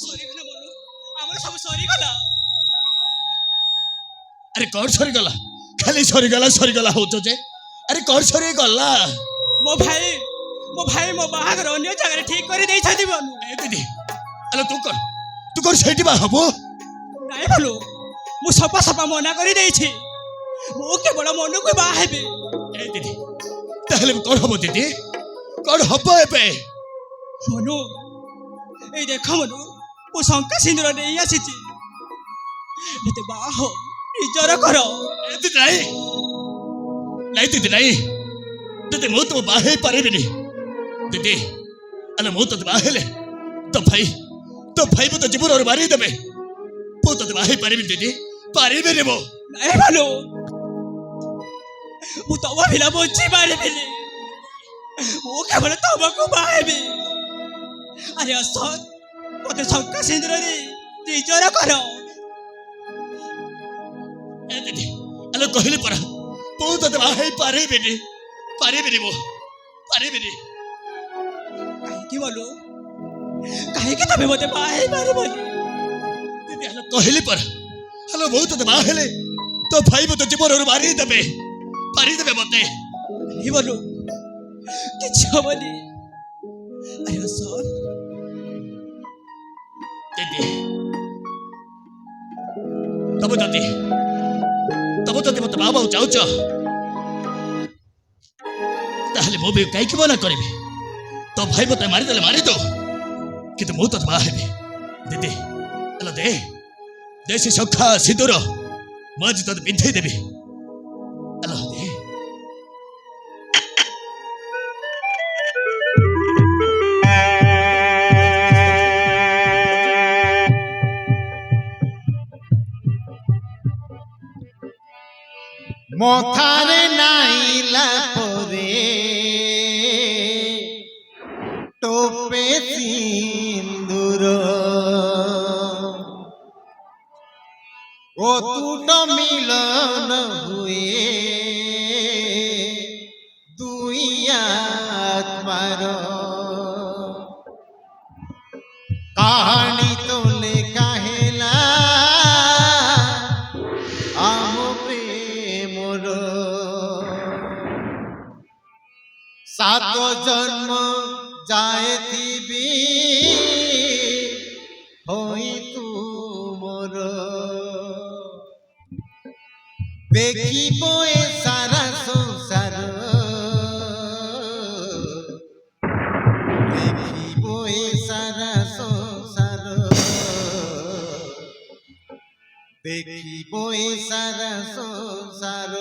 ସରିଗଲା ବଲୁ ଆମର ସବୁ ସରିଗଲା। ଆରେ କଣ ସରିଗଲା? ଖାଲି ସରିଗଲା ସରିଗଲା ହଉଛ ଯେ। ଆରେ କଣ ସରିଗଲା? ମୋ ଭାଇ ମୋ ବାହାଘର ଅନ୍ୟ ଜାଗାରେ ଠିକ କରି ଦେଇଛନ୍ତି ବଲୁ। ଏ ଦିଦି ଆଲୋ ତୁ କଣ ସେଇଠି ବାହା ହବ? ନାଇଁ ବଲୁ ମୁଁ ସଫା ସଫା ମନା କରି ଦେଇଛି। ମୁଁ କେବଳ ମନକୁ ବାହା ହେବି। ଏ ଦିଦି ତାହେଲେ କଣ ହବ ଦିଦି? କଣ ହବ ଏବେ? ମନୁ এই ଦେଖ ମନୁ ମୁଁ ଶଙ୍ଖା ସିନ୍ଦୁର ନେଇ ଆସିଛି। ମତେ ବାହା ହ ନିଜର କର। ଏ ଦିଦି ନାଇଁ ନାଇଁ ଦିଦି ନାଇଁ ଦିଦି ମୁଁ ତ ବାହା ହେଇ ପାରିବିନି ଦିଦି। ଆଲୋ ମୁଁ ତତେ ବାହା ହେଲେ ତ ଭାଇ ମତେ ଜୀବନରୁ ମାରିଦେବେ। ମୁଁ ତତେ ବାହା ହେଇ ପାରିବିନି ଦିଦି, ପାରିବିନି ମୁଁ। ନାଇଁ ବଲୁ ମୁଁ ତମ ପିଲା ବଞ୍ଚି ପାରିବିନି। ମୁଁ କେବଳ ତମକୁ ବାହା ହେବି। ଆରେ ଆସ ମତେ ଶଙ୍ଖା ସିନ୍ଦୁର ଦେଇ ନିଜର କର। ଏ ଦିଦି ଆଲୋ କହିଲି ପରା ମୁଁ ତତେ ବାହା ହେଇ ପାରିବିନି ମୁଁ ପାରିବିନି। କାହିଁକି ବଲୁ କାହିଁକି ତମେ ମତେ ବାହା ହେଇ ପାରିବନି? ଦିଦି ଆଲୋ କହିଲି ପରା ଆଲୋ ମୁଁ ତତେ ବାହା ହେଲେ ତ ଭାଇ ମତେ ଜୀବନରୁ ମାରିଦେବେ ମତେ। नहीं बोलू किसी हबनी। अरे सर दिदी तब ଯଦି ମତେ ବାବା ଚାହୁଁଛ ତାହେଲେ ମୁଁ ବି କାହିଁକି ମନା କରିବି? ତ ଭାଇ ମତେ ମାରିଦେଲେ ମାରିଦଉ, କିନ୍ତୁ ମୁଁ ତତେ ବାହା ହେବି ଦିଦି। ହେଲୋ ଦେ ସେ ଶଙ୍ଖା ସିନ୍ଦୁର ମୁଁ ଆଜି ତତେ ପିନ୍ଧେଇ ଦେବି। ହେଲୋ ଦେ। মথারে নাইলা পরে টোপে সিন্দুর অতুট মিলন হুয়ে দুই আত্মার কাহানি তো লেখা হেলা আম প্রেমর সাত জন্ম যায় থিবি হই তুমর দেখিব এ সারা সংসার দেখিব এ সারা সংসার দেখিব এ সারা সংসার